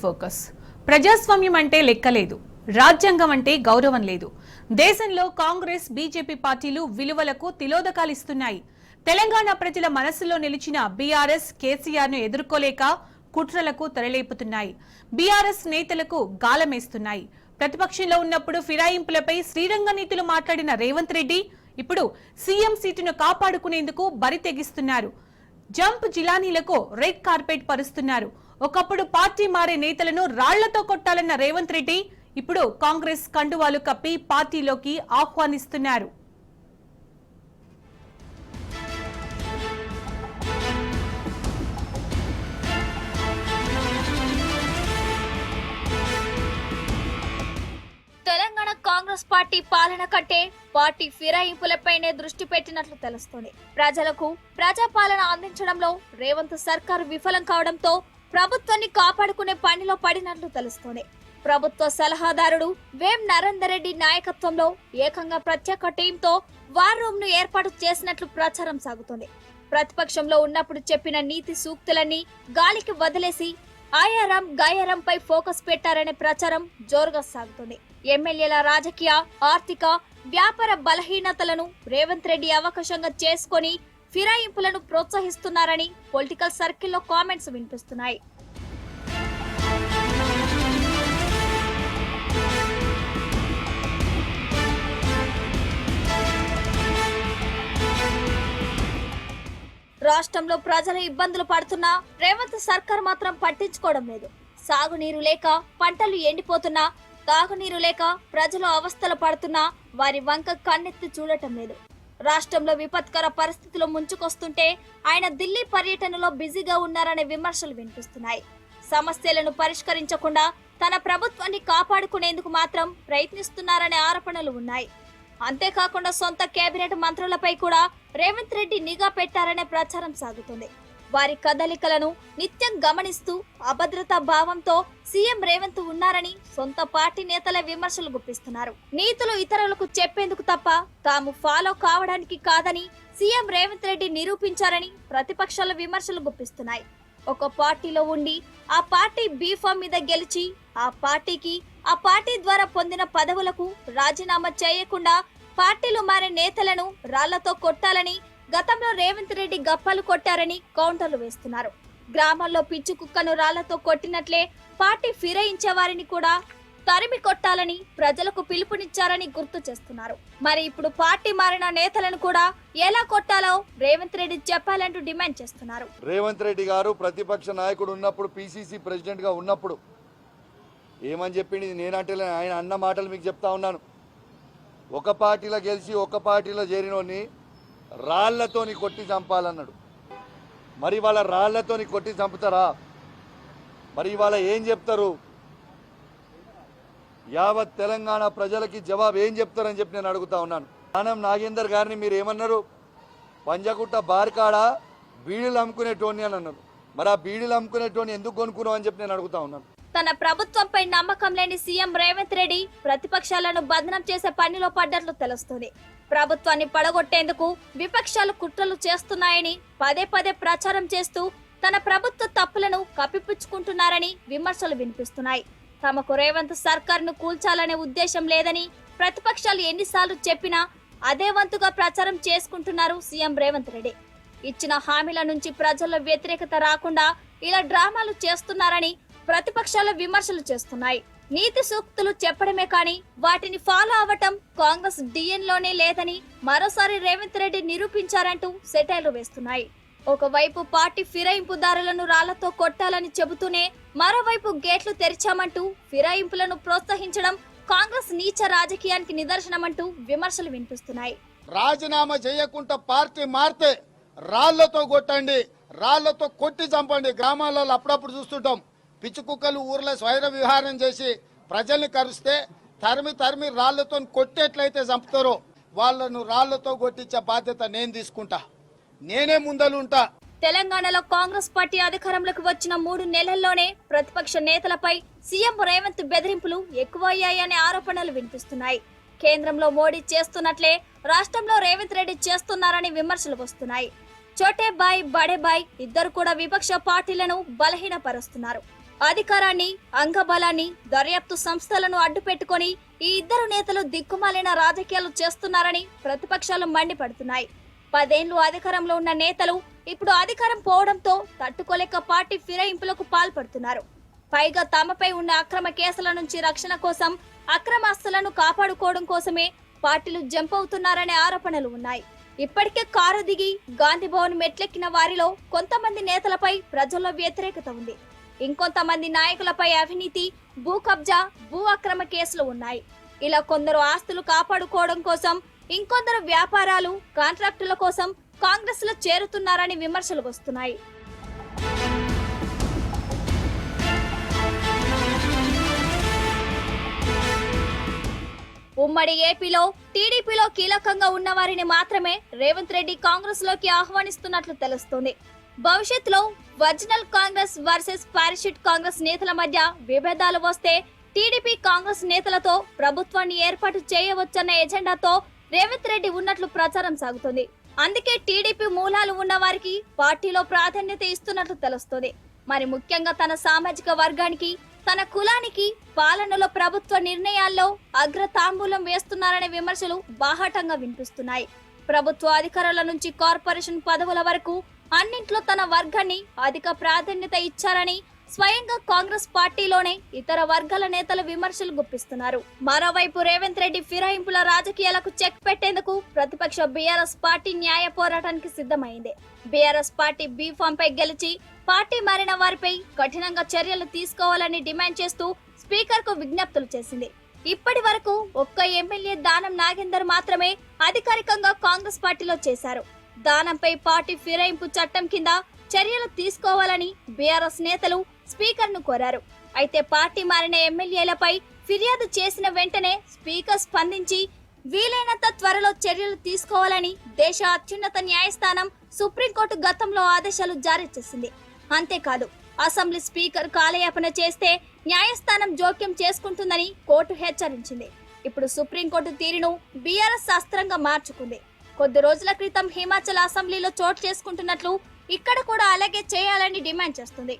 Focus ప్రజాస్వామ్యం అంటే లెక్కలేదు, రాజ్యాంగం అంటే గౌరవం లేదు. దేశంలో కాంగ్రెస్ బీజేపీ పార్టీలు విలువలకు తిలోదకాలిస్తున్నాయి. తెలంగాణ ప్రజల మనసులో నిలిచిన బీఆర్ఎస్ కేసీఆర్ ను ఎదుర్కోలేక కుట్రలకు తెరలేపుతున్నాయి. బీఆర్ఎస్ నేతలకు గాలమేస్తున్నాయి. ప్రతిపక్షంలో ఉన్నప్పుడు ఫిరాయింపులపై శ్రీరంగ నీతులు మాట్లాడిన రేవంత్ రెడ్డి ఇప్పుడు సీఎం సీటును కాపాడుకునేందుకు బరి తెగిస్తున్నారు. జంప్ జిలానీలకు రెడ్ కార్పెట్ పరుస్తున్నారు. ఒకప్పుడు పార్టీ మారే నేతలను రాళ్లతో కొట్టాలన్న రేవంత్ రెడ్డి ఇప్పుడు కాంగ్రెస్ కండువాలు కప్పి పార్టీలోకి ఆహ్వానిస్తున్నారు. తెలంగాణ కాంగ్రెస్ పార్టీ పాలన కంటే పార్టీ ఫిరాయింపులపైనే దృష్టి పెట్టినట్లు తెలుస్తోంది. ప్రజలకు ప్రజాపాలన అందించడంలో రేవంత్ సర్కారు విఫలం కావడంతో ప్రభుత్వాన్ని కాపాడుకునే పనిలో పడినట్లు తెలుస్తోంది. ప్రభుత్వ సలహాదారుడు వేం నరేందర్ రెడ్డి నాయకత్వంలో ఏకంగా ప్రత్యేక టీంతో వార్ రూమ్ ను ఏర్పాటు చేసినట్లు ప్రచారం సాగుతోంది. ప్రతిపక్షంలో ఉన్నప్పుడు చెప్పిన నీతి సూక్తులన్నీ గాలికి వదిలేసి ఆయారం గాయారంపై ఫోకస్ పెట్టారనే ప్రచారం జోరుగా సాగుతుంది. ఎమ్మెల్యేల రాజకీయ, ఆర్థిక, వ్యాపార బలహీనతలను రేవంత్ రెడ్డి అవకాశంగా చేసుకొని ఫిరాయింపులను ప్రోత్సహిస్తున్నారని పొలిటికల్ సర్కిల్లో కామెంట్స్ వినిపిస్తున్నాయి. రాష్ట్రంలో ప్రజలు ఇబ్బందులు పడుతున్నా రేవంత్ సర్కార్ మాత్రం పట్టించుకోవడం లేదు. సాగునీరు లేక పంటలు ఎండిపోతున్నా, తాగునీరు లేక ప్రజలు అవస్థలు పడుతున్నా వారి వంక కన్నెత్తి చూడటం లేదు. రాష్ట్రంలో విపత్కర పరిస్థితులు ముంచుకొస్తుంటే ఆయన ఢిల్లీ పర్యటనలో బిజీగా ఉన్నారనే విమర్శలు వినిపిస్తున్నాయి. సమస్యలను పరిష్కరించకుండా తన ప్రభుత్వాన్ని కాపాడుకునేందుకు మాత్రం ప్రయత్నిస్తున్నారనే ఆరోపణలు ఉన్నాయి. అంతేకాకుండా సొంత కేబినెట్ మంత్రులపై కూడా రేవంత్ రెడ్డి నిఘా పెట్టారనే ప్రచారం సాగుతుంది. వారి కదలికలను నిత్యం గమనిస్తూ అభద్రతా భావంతో సీఎం రేవంత్ ఉన్నారని సొంత పార్టీ నేతలే విమర్శలు గుప్పిస్తున్నారు. నీతులు ఇతరులకు చెప్పేందుకు తప్ప తాము ఫాలో కావడానికి కాదని సీఎం రేవంత్ రెడ్డి నిరూపించారని ప్రతిపక్షాల విమర్శలు గుప్పిస్తున్నాయి. ఒక పార్టీలో ఉండి ఆ పార్టీ బీఫామ్ మీద గెలిచి ఆ పార్టీ ద్వారా పొందిన పదవులకు రాజీనామా చేయకుండా పార్టీలు మారే నేతలను రాళ్లతో కొట్టాలని గతంలో రేవంత్ రెడ్డి గప్పాలు కొట్టారని కౌంటర్లు వేస్తున్నారు. గ్రామాల్లో పిచ్చి కుక్కను రాళ్లతో కొట్టినట్లే పార్టీ ఫిరాయించే వారిని కూడా తరిమి కొట్టాలని ప్రజలకు పిలుపునిచ్చారని గుర్తు చేస్తున్నారు. మరి ఇప్పుడు పార్టీ మారిన నేతలను కూడా ఎలా కొట్టాలో రేవంత్ రెడ్డి చెప్పాలంటూ డిమాండ్ చేస్తున్నారు. రేవంత్ రెడ్డి గారు ప్రతిపక్ష నాయకుడు ఉన్నప్పుడు, పిసిసి ప్రెసిడెంట్ గా ఉన్నప్పుడు ఏమని చెప్పింది నేనంటే ఆయన అన్న మాటలు మీకు చెప్తా ఉన్నాను. ఒక పార్టీలో గెలిచి ఒక పార్టీలో చేరినోని రాళ్లతోని కొట్టి చంపాలన్నాడు. మరి వాళ్ళ రాళ్లతోని కొట్టి చంపుతారా? మరి ఇవాళ ఏం చెప్తారు? యావత్ తెలంగాణ ప్రజలకి జవాబు ఏం చెప్తారని చెప్పి నేను అడుగుతా ఉన్నాను. ఆనం నాగేందర్ గారిని మీరు ఏమన్నారు? పంజగుట్ట బార్కాడ బీడీలు అమ్ముకునేటోని అని అన్నారు. మరి ఆ బీడీలు అమ్ముకునేటోని ఎందుకు కొనుక్కున్నావు అని చెప్పి నేను అడుగుతా ఉన్నాను. తన ప్రభుత్వంపై నమ్మకం లేని సీఎం రేవంత్ రెడ్డి ప్రతిపక్షాలను బదనం చేసే పనిలో పడ్డట్లు తెలుస్తుంది. ప్రభుత్వాన్ని పడగొట్టేందుకు విపక్షాలు కుట్రలు చేస్తున్నాయని పదే పదే ప్రచారం చేస్తూ తన ప్రభుత్వ తప్పులను కప్పిపుచ్చుకుంటున్నారని విమర్శలు వినిపిస్తున్నాయి. తమకు రేవంత్ సర్కార్ ను కూల్చాలనే ఉద్దేశం లేదని ప్రతిపక్షాలు ఎన్నిసార్లు చెప్పినా అదే వంతుగా ప్రచారం చేసుకుంటున్నారు సీఎం రేవంత్ రెడ్డి. ఇచ్చిన హామీల నుంచి ప్రజల్లో వ్యతిరేకత రాకుండా ఇలా డ్రామాలు చేస్తున్నారని ప్రతిపక్షాల విమర్శలు చేస్తున్నాయి. నీతి సూక్తులు చెప్పడమే కానీ వాటిని ఫాలో అవ్వటం కాంగ్రెస్ డిఎన్లోనే లేదని మరోసారి రేవంత్ రెడ్డి నిరూపించారంటూ సెటైర్లు వేస్తున్నాయి. ఒకవైపు పార్టీ ఫిరాయింపుదారులను రాళ్లతో కొట్టాలని చెబుతూనే మరోవైపు గేట్లు తెరిచామంటూ ఫిరాయింపులను ప్రోత్సహించడం కాంగ్రెస్ నీచ రాజకీయానికి నిదర్శనమంటూ విమర్శలు వినిపిస్తున్నాయి. రాజీనామా చేయకుండా పార్టీ మారితే రాళ్లతో కొట్టండి, రాళ్లతో కొట్టి చంపండి. గ్రామాలలో అప్పుడప్పుడు చూస్తుంటాం, పిచ్చి కుక్కలు ఊర్లో స్వైర విహారం చేసి ప్రజల్ని కరిస్తే తరిమి రాళ్లతో కొట్టేట్లయితే చంపుతారో వాళ్ళను రాళ్లతో కొట్టించే బాధ్యత నేను తీసుకుంటా. నేనే ముందలుంటా. తెలంగాణలో కాంగ్రెస్ పార్టీ అధికారంలోకి వచ్చిన 3 నెలల్లోనే ప్రతిపక్ష నేతలపై సీఎం రేవంత్ బెదిరింపులు ఎక్కువయ్యాయనే ఆరోపణలు వినిపిస్తున్నాయి. కేంద్రంలో మోడీ చేస్తున్నట్లే రాష్ట్రంలో రేవంత్ రెడ్డి చేస్తున్నారని విమర్శలు వస్తున్నాయి. చోటే బాయ్ బడే బాయ్ ఇద్దరు కూడా విపక్ష పార్టీలను బలహీనపరుస్తున్నారు. అధికారాన్ని, అంగబలాన్ని, దర్యాప్తు సంస్థలను అడ్డుపెట్టుకొని ఈ ఇద్దరు నేతలు దిక్కుమాలిన రాజకీయాలు చేస్తున్నారని ప్రతిపక్షాలు మండిపడుతున్నాయి. 10 ఏళ్లు అధికారంలో ఉన్న నేతలు ఇప్పుడు అధికారం పోవడంతో తట్టుకోలేక పార్టీ ఫిరాయింపులకు పాల్పడుతున్నారు. పైగా తమపై ఉన్న అక్రమ కేసుల నుంచి రక్షణ కోసం, అక్రమాస్తులను కాపాడుకోవడం కోసమే పార్టీలు జంప్ అవుతున్నారనే ఆరోపణలు ఉన్నాయి. ఇప్పటికే కారు దిగి గాంధీభవన్ మెట్లెక్కిన వారిలో కొంతమంది నేతలపై ప్రజల్లో వ్యతిరేకత ఉంది. ఇంకొంతమంది నాయకులపై అవినీతి, భూ కబ్జా, భూ అక్రమ కేసులు ఉన్నాయి. ఇలా కొందరు ఆస్తులు కాపాడుకోవడం కోసం, ఇంకొందరు వ్యాపారాలు, కాంట్రాక్టుల కోసం కాంగ్రెస్ లో చేరుతున్నారని విమర్శలు వస్తున్నాయి. ఉమ్మడి ఏపీలో టీడీపీలో కీలకంగా ఉన్న వారిని మాత్రమే రేవంత్ రెడ్డి కాంగ్రెస్ లోకి ఆహ్వానిస్తున్నట్లు తెలుస్తోంది. భవిష్యత్తులో original Congress versus parachute Congress నేతల మధ్య విభేదాలు వస్తే టీడీపీ కాంగ్రెస్ నేతలతో ప్రభుత్వాన్ని ఏర్పాటు చేయవచ్చన్న ఎజెండాతో రేవంత్ రెడ్డి ఉన్నట్లు ప్రచారం సాగుతోంది. అందుకే టీడీపీ మూలాలు ఉన్న వారికి పార్టీలో ప్రాధాన్యత ఇస్తున్నట్లు తెలుస్తోంది. మరి ముఖ్యంగా తన సామాజిక వర్గానికి, తన కులానికి పాలనలో ప్రభుత్వ నిర్ణయాల్లో అగ్రతాంబూలం వేస్తున్నారనే విమర్శలు బాహాటంగా వినిపిస్తున్నాయి. ప్రభుత్వ అధికారుల నుంచి కార్పొరేషన్ పదవుల వరకు అన్నింట్లో తన వర్గాన్ని అధిక ప్రాధాన్యత ఇచ్చారని స్వయంగా కాంగ్రెస్ పార్టీలోనే ఇతర వర్గాల నేతలు విమర్శలు గుప్పిస్తున్నారు. మరోవైపు రేవంత్ రెడ్డి ఫిరాయింపుల రాజకీయాలకు చెక్ పెట్టేందుకు ప్రతిపక్ష బీఆర్ఎస్ పార్టీ న్యాయ పోరాటానికి సిద్ధమైంది. బీఆర్ఎస్ పార్టీ బీఫామ్ పై గెలిచి పార్టీ మారిన వారిపై కఠినంగా చర్యలు తీసుకోవాలని డిమాండ్ చేస్తూ స్పీకర్ కు విజ్ఞప్తులు చేసింది. ఇప్పటి వరకు ఒక్క ఎమ్మెల్యే దానం నాగేందర్ మాత్రమే అధికారికంగా కాంగ్రెస్ పార్టీలో చేశారు. దానంపై పార్టీ ఫిరాయింపు చట్టం కింద చర్యలు తీసుకోవాలని బీఆర్ఎస్ నేతలు స్పీకర్ ను కోరారు. అయితే పార్టీ మారిన ఎమ్మెల్యేలపై ఫిర్యాదు చేసిన వెంటనే స్పీకర్ స్పందించి వీలైనంత త్వరలో చర్యలు తీసుకోవాలని దేశ అత్యున్నత న్యాయస్థానం సుప్రీంకోర్టు గతంలో ఆదేశాలు జారీ చేసింది. అంతేకాదు, అసెంబ్లీ స్పీకర్ కాలయాపన చేస్తే న్యాయస్థానం జోక్యం చేసుకుంటుందని కోర్టు హెచ్చరించింది. ఇప్పుడు సుప్రీంకోర్టు తీరును బీఆర్ఎస్ అస్త్రంగా మార్చుకుంది. కొద్ది రోజుల క్రితం హిమాచల్ అసెంబ్లీలో చోటు చేసుకుంటున్నట్లు ఇక్కడ కూడా అలాగే చేయాలని డిమాండ్ చేస్తుంది.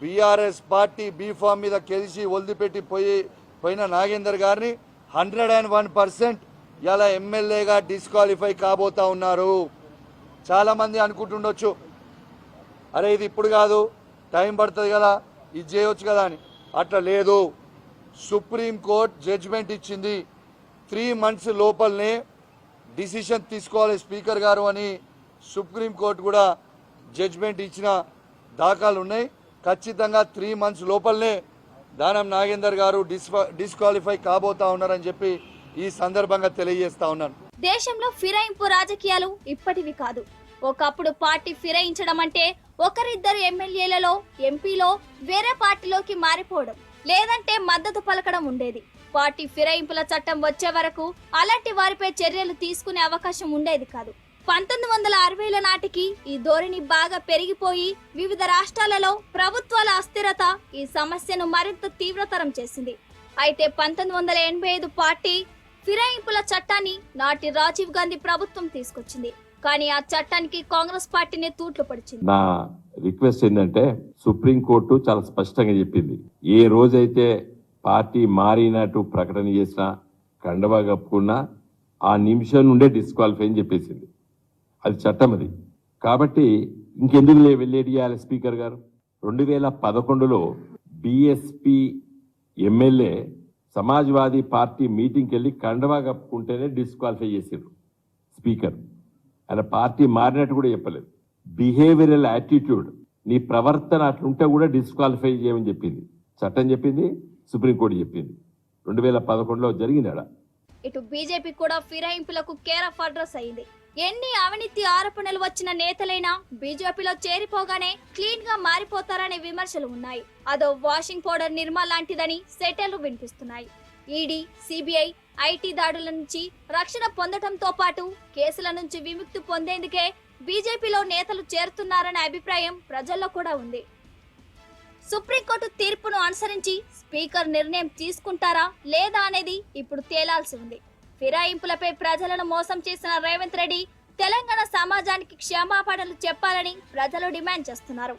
బీఆర్ఎస్ పార్టీ బీఫామ్ మీద గెలిచి వదిలిపెట్టి పోయిన నాగేందర్ గారిని 101% ఇలా ఎమ్మెల్యేగా డిస్క్వాలిఫై కాబోతా ఉన్నారు. చాలామంది అనుకుంటుండొచ్చు, అరే ఇది ఇప్పుడు కాదు, టైం పడుతుంది కదా, ఇది చేయవచ్చు కదా అని. అట్లా లేదు. సుప్రీంకోర్టు జడ్జిమెంట్ ఇచ్చింది. 3 months లోపలనే డిసిషన్ తీసుకోవాలి స్పీకర్ గారు అని సుప్రీంకోర్టు కూడా జడ్జిమెంట్ ఇచ్చిన దాఖలు ఉన్నాయి. ఖచ్చితంగా 3 months లోపలనే దానం నాగేందర్ గారు డిస్క్వాలిఫై కాబోతా ఉన్నారని చెప్పి ఈ సందర్భంగా తెలియజేస్తా ఉన్నాను. దేశంలో ఫిరాయింపు రాజకీయాలు ఇప్పటివి కాదు. ఒకప్పుడు పార్టీ ఫిరాయించడం అంటే ఒకరిద్దరు ఎమ్మెల్యేలలో, ఎంపీలో వేరే పార్టీలోకి మారిపోవడం, లేదంటే మద్దతు పలకడం ఉండేది. పార్టీ ఫిరాయింపుల చట్టం వచ్చే వరకు అలాంటి వారిపై చర్యలు తీసుకునే అవకాశం ఉండేది కాదు. 1960ల నాటికి ఈ ధోరణి బాగా పెరిగిపోయి వివిధ రాష్ట్రాలలో ప్రభుత్వాల అస్థిరత ఈ సమస్యను మరింత తీవ్రతరం చేసింది. అయితే 1985 పార్టీ ఫిరాయింపుల చట్టాన్ని నాటి రాజీవ్ గాంధీ ప్రభుత్వం తీసుకొచ్చింది. కానీ ఆ చట్టానికి కాంగ్రెస్ పార్టీనే తూట్లు పడిచింది. నా రిక్వెస్ట్ ఏంటంటే, సుప్రీంకోర్టు చాలా స్పష్టంగా చెప్పింది, ఏ రోజైతే పార్టీ మారినట్టు ప్రకటన చేసినా, కండవా కప్పుకున్నా ఆ నిమిషం నుండే డిస్క్వాలిఫై అని చెప్పేసింది. అది చట్టం అది. కాబట్టి ఇంకెందుకు వెళ్ళేడియాలి స్పీకర్ గారు. 2011లో బీఎస్పీ ఎమ్మెల్యే సమాజ్వాదీ పార్టీ మీటింగ్కి వెళ్ళి కండవా కప్పుకుంటేనే డిస్క్వాలిఫై చేసారు స్పీకర్. ఆయన పార్టీ మారినట్టు కూడా చెప్పలేదు. బిహేవియరల్ యాటిట్యూడ్, నీ ప్రవర్తన అట్లుంటే కూడా డిస్క్వాలిఫై చేయమని చెప్పింది చట్టం, చెప్పింది సుప్రీంకోర్టు చెప్పింది. 2011లో జరిగిందాడ. ఇటు బీజేపీ కూడా ఫిరాయింపులకు కేర్ ఆఫ్ అడ్రస్ అయింది. ఎన్ని అవినీతి ఆరోపణలు వచ్చిన నేతలైనా బీజేపీలో చేరిపోగానే క్లీన్ గా మారిపోతారనే విమర్శలు ఉన్నాయి. అదో వాషింగ్ పౌడర్ నిర్మా లాంటిదని సెటైర్లు వినిపిస్తున్నాయి. ఈడీ, సిబిఐ, ఐటీ దాడుల నుంచి రక్షణ పొందడంతో పాటు కేసుల నుంచి విముక్తి పొందేందుకే బీజేపీలో నేతలు చేరుతున్నారనే అభిప్రాయం ప్రజల్లో కూడా ఉంది. సుప్రీంకోర్టు తీర్పును అనుసరించి స్పీకర్ నిర్ణయం తీసుకుంటారా లేదా అనేది ఇప్పుడు తేలాల్సి ఉంది. ఫిరాయింపులపై ప్రజలను మోసం చేసిన రేవంత్ రెడ్డి తెలంగాణ సమాజానికి క్షమాపణలు చెప్పాలని ప్రజలు డిమాండ్ చేస్తున్నారు.